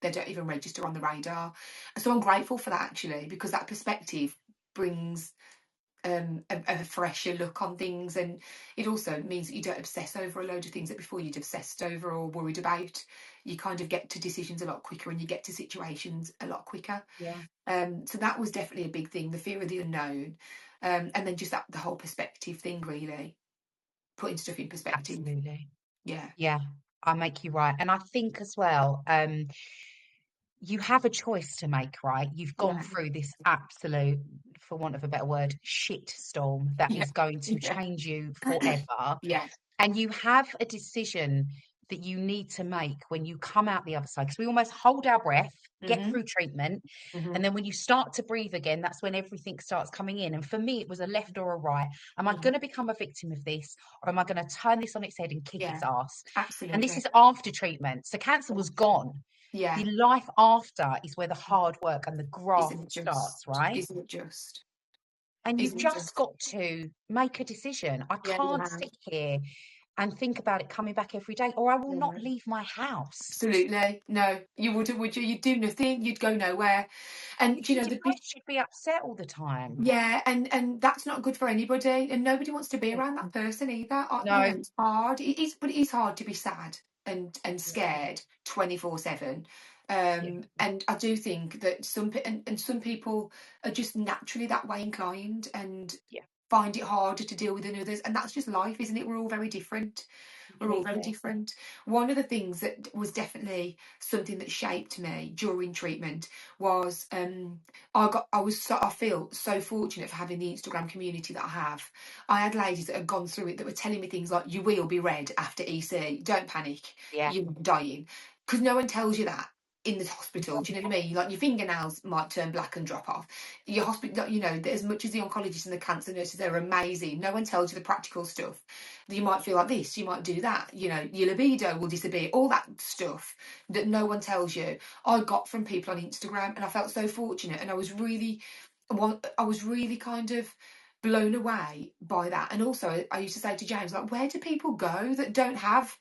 they don't even register on the radar. So I'm grateful for that, actually, because that perspective brings a fresher look on things, and it also means that you don't obsess over a load of things that before you'd obsessed over or worried about. You kind of get to decisions a lot quicker, and you get to situations a lot quicker. Yeah. So that was definitely a big thing, the fear of the unknown, and then just that the whole perspective thing, really putting stuff in perspective. Absolutely. Yeah, Yeah. I make you right. And I think as well, you have a choice to make, right? You've gone yeah, through this absolute, for want of a better word, shit storm that yeah, is going to yeah, change you forever. yeah. And you have a decision that you need to make when you come out the other side. Because we almost hold our breath, get Mhm, through treatment, mhm, and then when you start to breathe again, that's when everything starts coming in. And for me, it was a left or a right. Am I mhm. going to become a victim of this, or am I going to turn this on its head and kick Yeah, its ass? And this absolutely. is after treatment. So cancer was gone. Yeah, The life after is where the hard work and the graft isn't it starts, just? right? Isn't it just? And you've Isn't it just just? got to make a decision. I Yeah, you can't have. sit here and think about it coming back every day, or I will not Yeah. leave my house. Absolutely. No, you wouldn't, would you? You'd do nothing. You'd go nowhere. And If you you're know depressed, you'd be upset all the time. yeah, and that's not good for anybody, and nobody wants to be around that person either. You know, No. it's hard. It is, but it is hard to be sad and Yeah. scared 24/7. Yeah. And I do think that and some people are just naturally that way inclined and Yeah. find it harder to deal with than others, and that's just life, isn't it? We're all very different. We're all very Completely. different. One of the things that was definitely something that shaped me during treatment was I feel so fortunate for having the Instagram community that I have. I had ladies that had gone through it that were telling me things like, "You will be red after EC. Don't panic. Yeah. You're dying," because no one tells you that in the hospital. Do you know what I mean? Like, your fingernails might turn black and drop off. Your hospital, you know, as much as the oncologists and the cancer nurses, they're amazing. No one tells you the practical stuff. You might feel like this, you might do that. You know, your libido will disappear. All that stuff that no one tells you, I got from people on Instagram, and I felt so fortunate. And I was really kind of blown away by that. And also, I used to say to James, like, where do people go that don't have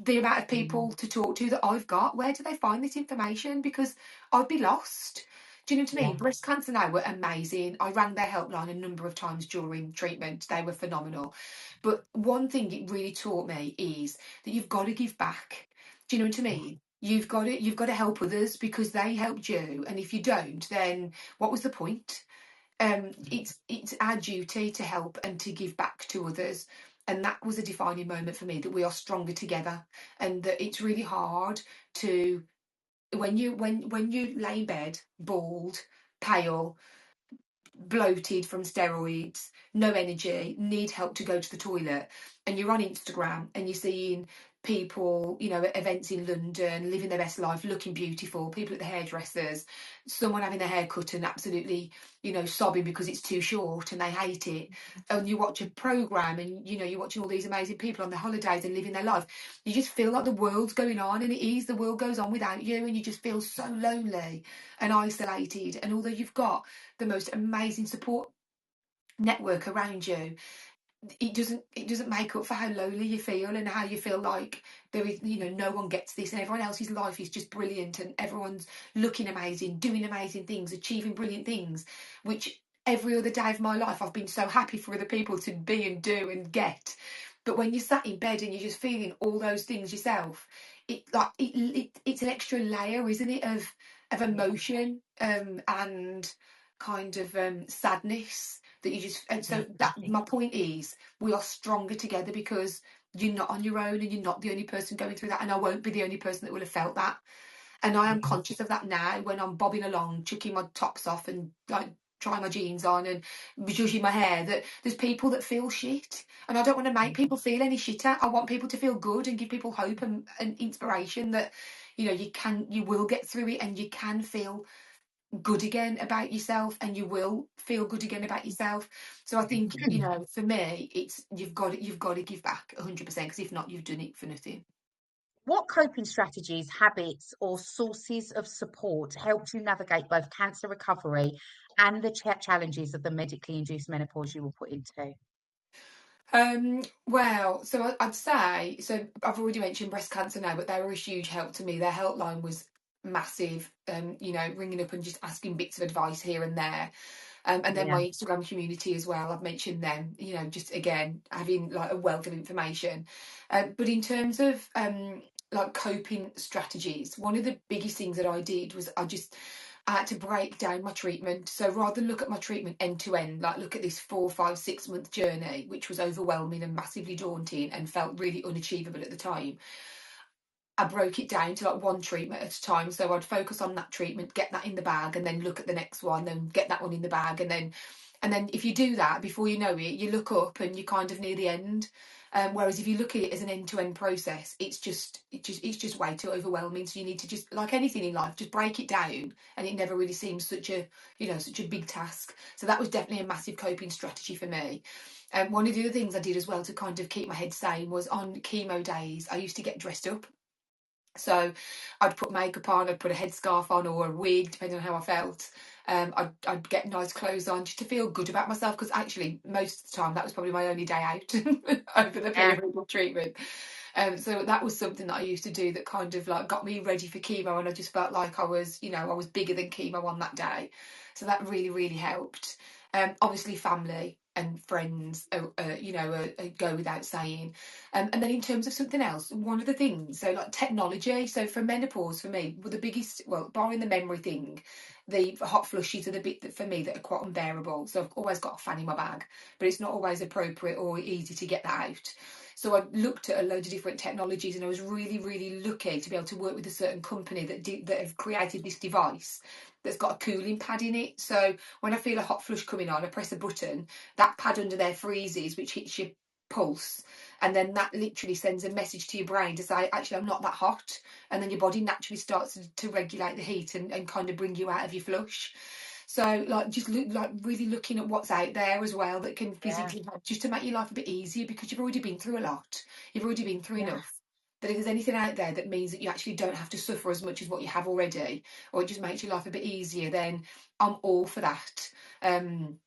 the amount of Mm. people to talk to that I've got? Where do they find this information? Because I'd be lost. Do you know what I Yeah. mean? Breast Cancer Now were amazing. I rang their helpline a number of times during treatment. They were phenomenal. But one thing it really taught me is that you've got to give back. Do you know what I Yeah. mean? You've got to help others because they helped you. And if you don't, then what was the point? It's our duty to help and to give back to others. And that was a defining moment for me, that we are stronger together, and that it's really hard to, when you lay in bed bald, pale, bloated from steroids, no energy, need help to go to the toilet, and you're on Instagram and you're seeing people, you know, at events in London, living their best life, looking beautiful, people at the hairdressers, someone having their hair cut and absolutely, you know, sobbing because it's too short and they hate it. And you watch a programme and, you know, you're watching all these amazing people on their holidays and living their life. You just feel like the world's going on, and it is, the world goes on without you, and you just feel so lonely and isolated. And although you've got the most amazing support network around you, it doesn't make up for how lonely you feel and how you feel like there is, you know, no one gets this and everyone else's life is just brilliant and everyone's looking amazing, doing amazing things, achieving brilliant things, which every other day of my life I've been so happy for other people to be and do and get. But when you're sat in bed and you're just feeling all those things yourself, it's an extra layer, isn't it, of Yeah, emotion, and kind of sadness that you just. And yeah, so that definitely. my point is, we are stronger together because you're not on your own and you're not the only person going through that, and I won't be the only person that will have felt that. And I am Yeah, conscious of that now when I'm bobbing along, chucking my tops off and like trying my jeans on and zhuzhing my hair, that there's people that feel shit. And I don't want to make people feel any shitter. I want people to feel good and give people hope and inspiration that, you know, you will get through it and you can feel good again about yourself and you will feel good again about yourself. So I think, yeah. you know, for me, it's you've got to give back 100%, because if not, you've done it for nothing. What coping strategies, habits, or sources of support helped you navigate both cancer recovery and the challenges of the medically induced menopause you were put into? Well, so I'd say, so I've already mentioned breast cancer now, but they were a huge help to me. Their helpline was massive, you know, ringing up and just asking bits of advice here and there. And then Yeah, my Instagram community as well, I've mentioned them, you know, just again, having like a wealth of information. But in terms of like coping strategies, one of the biggest things that I did was I had to break down my treatment. So rather than look at my treatment end to end, like look at this 4, 5, 6 month journey, which was overwhelming and massively daunting and felt really unachievable at the time, I broke it down to like one treatment at a time. So I'd focus on that treatment, get that in the bag, and then look at the next one, then get that one in the bag, and then if you do that, before you know it, you look up and you're kind of near the end. Whereas if you look at it as an end-to-end process, it's just way too overwhelming. So you need to, just like anything in life, just break it down, and it never really seems such a big task. So that was definitely a massive coping strategy for me. And one of the other things I did as well to kind of keep my head sane was on chemo days, I used to get dressed up. So I'd put makeup on, I'd put a headscarf on or a wig, depending on how I felt. I'd get nice clothes on just to feel good about myself, because actually most of the time that was probably my only day out over the yeah, period of treatment. So that was something that I used to do that kind of like got me ready for chemo, and I just felt like I was bigger than chemo on that day. So that really, really helped. Obviously, family and friends, go without saying. And then in terms of something else, one of the things, so like technology, so for menopause for me, well, the biggest, well, barring the memory thing, the hot flushes are the bit that for me that are quite unbearable. So I've always got a fan in my bag, but it's not always appropriate or easy to get that out. So I looked at a load of different technologies, and I was really, really lucky to be able to work with a certain company that have created this device that's got a cooling pad in it. So when I feel a hot flush coming on, I press a button, that pad under there freezes, which hits your pulse, and then that literally sends a message to your brain to say, actually, I'm not that hot, and then your body naturally starts to regulate the heat and kind of bring you out of your flush. So like just like really looking at what's out there as well that can yeah, physically help, just to make your life a bit easier, because you've already been through a lot, you've already been through yeah. enough. That if there's anything out there that means that you actually don't have to suffer as much as what you have already, or it just makes your life a bit easier, then I'm all for that. Um,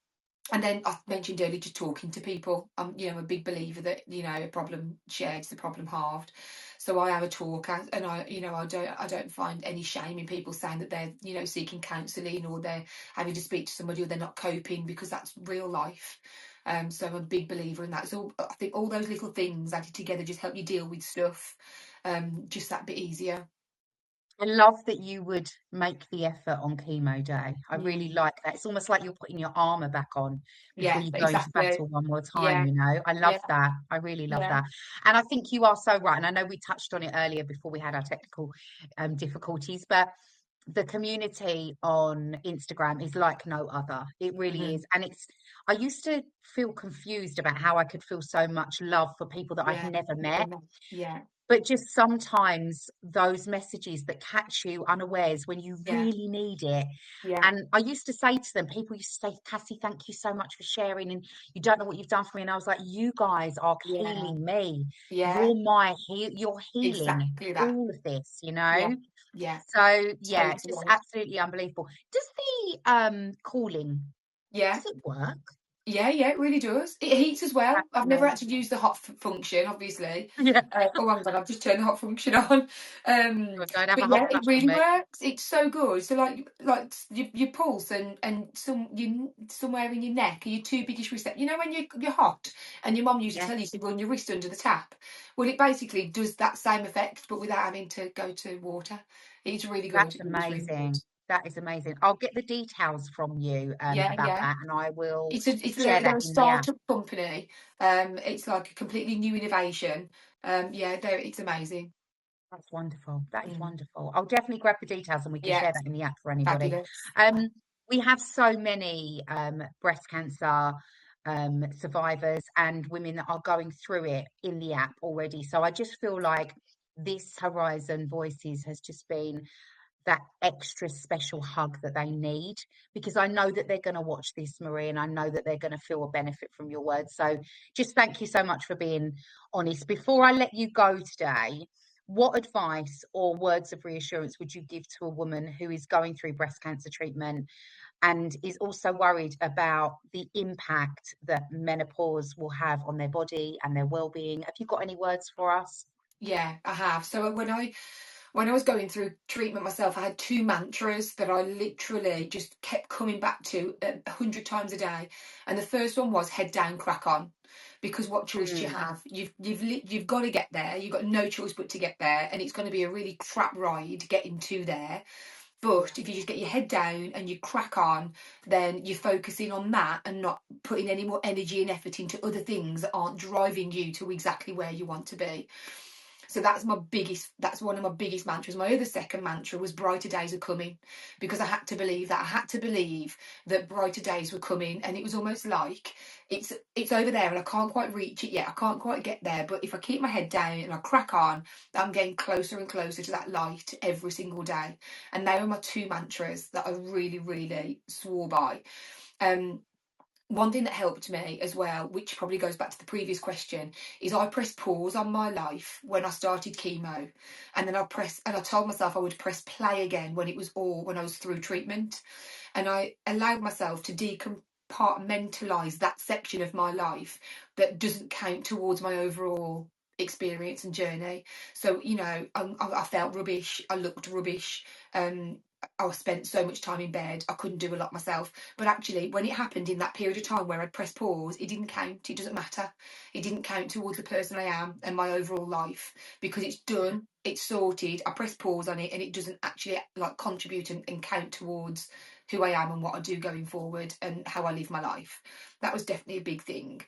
and then I mentioned earlier, just talking to people. I'm a big believer that, a problem shared is a problem halved. So I have a talk, and I don't find any shame in people saying that they're, seeking counselling, or they're having to speak to somebody, or they're not coping, because that's real life. So I'm a big believer in that. So I think all those little things added together just help you deal with stuff, just that bit easier. I love that you would make the effort on chemo day. I really Mm. like that. It's almost like you're putting your armor back on before Yeah, you go into exactly. battle one more time, Yeah, you know? I love yeah, that. I really love yeah. that. And I think you are so right. And I know we touched on it earlier before we had our technical difficulties, but the community on Instagram is like no other. It really Hmm. is. And I used to feel confused about how I could feel so much love for people that I'd Yeah, never never met. know. Yeah. But just sometimes those messages that catch you unawares when you Yeah, really need it. yeah, And I used to say to them, people used to say, Cassie, thank you so much for sharing. And you don't know what you've done for me. And I was like, you guys are yeah, healing me. yeah, You're you're healing exactly that. all of this, Yeah, yeah, So yeah, just totally. absolutely unbelievable. Does the calling, Yeah. does it work? Yeah, yeah, it really does. It heats as well. I've never Actually. actually used the hot function, obviously. Yeah. Oh, hang on, I've just turned the hot function on. Don't have But a yeah, hot it flash on really me. works. It's so good. So like your pulse and somewhere in your neck are your two biggest receptors. You know when you're hot and your mum used to Yeah, tell you to run your wrist under the tap. Well, it basically does that same effect, but without having to go to water. It's really good. that's It's really good. amazing. That is amazing. I'll get the details from you Yeah, about yeah. that, and I will It's share they're that a in the app. startup company. It's like a completely new innovation. Yeah, it's amazing. That's wonderful. That is Mm. wonderful. I'll definitely grab the details and we can Yeah, share that in the app for anybody. fabulous. Um, we have so many breast cancer survivors and women that are going through it in the app already. So I just feel like this Horizon Voices has just been that extra special hug that they need, because I know that they're going to watch this, Marie, and I know that they're going to feel a benefit from your words. So just thank you so much for being honest. Before I let you go today, what advice or words of reassurance would you give to a woman who is going through breast cancer treatment and is also worried about the impact that menopause will have on their body and their well-being? Have you got any words for us? Yeah, I have. So when I was going through treatment myself, I had two mantras that I literally just kept coming back to 100 times a day. And the first one was head down, crack on. Because what choice do you Mm, have? You've got to get there. You've got no choice but to get there, and it's going to be a really crap ride getting to there. yeah, But if you just get your head down and you crack on, then you're focusing on that and not putting any more energy and effort into other things that aren't driving you to exactly where you want to be. So that's one of my biggest mantras. My other second mantra was brighter days are coming, because I had to believe that. I had to believe that brighter days were coming, and it was almost like it's over there and I can't quite reach it yet. I can't quite get there, but if I keep my head down and I crack on, I'm getting closer and closer to that light every single day. And they were my two mantras that I really, really swore by. Um, One thing that helped me as well, which probably goes back to the previous question, is I pressed pause on my life when I started chemo, and then I told myself I would press play again when I was through treatment, and I allowed myself to decompartmentalize that section of my life that doesn't count towards my overall experience and journey. So I felt rubbish. I looked rubbish. Um, I spent so much time in bed. I couldn't do a lot myself. But actually, when it happened in that period of time where I'd pressed pause, it didn't count. It doesn't matter. It didn't count towards the person I am and my overall life, because it's done. It's sorted. I pressed pause on it, and it doesn't actually like contribute and count towards who I am and what I do going forward and how I live my life. That was definitely a big thing.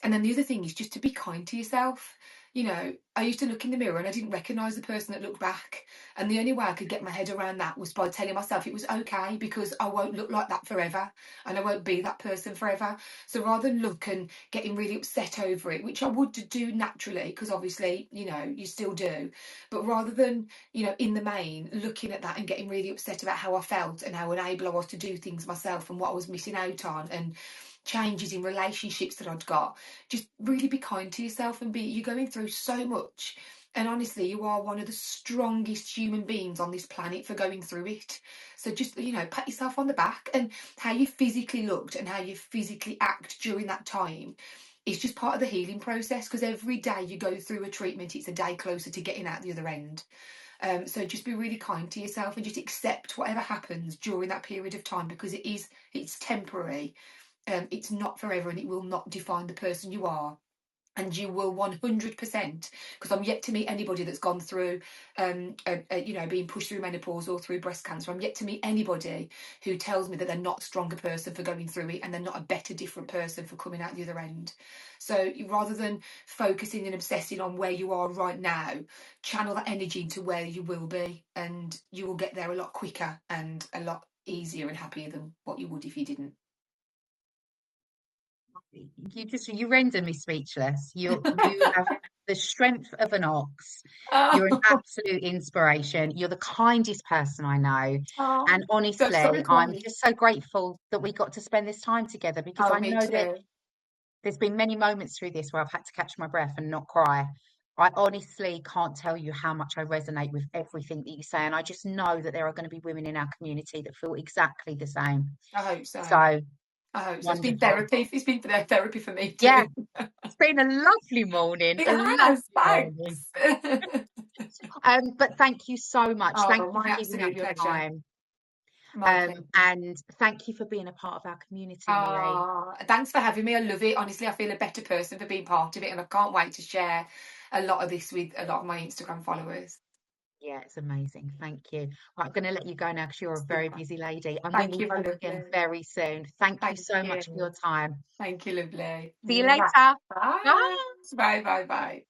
And then the other thing is just to be kind to yourself. I used to look in the mirror and I didn't recognise the person that looked back. And the only way I could get my head around that was by telling myself it was okay, because I won't look like that forever and I won't be that person forever. So rather than look and getting really upset over it, which I would do naturally, because obviously, you still do, but rather than, in the main, looking at that and getting really upset about how I felt and how unable I was to do things myself and what I was missing out on and changes in relationships that I'd got, just really be kind to yourself and you're going through so much. And honestly, you are one of the strongest human beings on this planet for going through it. So just, pat yourself on the back, and how you physically looked and how you physically act during that time is just part of the healing process, because every day you go through a treatment, it's a day closer to getting out the other end. So just be really kind to yourself and just accept whatever happens during that period of time, because it's temporary. It's not forever, and it will not define the person you are. And you will 100%, because I'm yet to meet anybody that's gone through, being pushed through menopause or through breast cancer. I'm yet to meet anybody who tells me that they're not a stronger person for going through it and they're not a better, different person for coming out the other end. So rather than focusing and obsessing on where you are right now, channel that energy into where you will be, and you will get there a lot quicker and a lot easier and happier than what you would if you didn't. you render me speechless. You have the strength of an ox. You're an Oh, absolute inspiration. You're the kindest person I know. oh, And that's so honestly, I'm kind. just so grateful that we got to spend this time together, because Oh, I me know that too. there's been many moments through this where I've had to catch my breath and not cry. I honestly can't tell you how much I resonate with everything that you say. And I just know that there are going to be women in our community that feel exactly the same. I hope so. So I hope so. It's been wonderful. therapy. It's been therapy for me Yeah, too. it's been a lovely morning, It a has. lovely morning. Thanks. But thank you so much. Thank Oh, you my for giving up absolute your pleasure. time. My pleasure. And thank you for being a part of our community, Marie. Thanks for having me. I love it. Honestly, I feel a better person for being part of it, and I can't wait to share a lot of this with a lot of my Instagram followers. Yeah, it's amazing. Thank you. Right, I'm going to let you go now because you're a very Super. busy lady, and we Thank will you, my talk again lovely. very soon. Thank you Thank so much for you. your time. Thank you, lovely. See you later. Bye. Bye. Bye, bye, bye.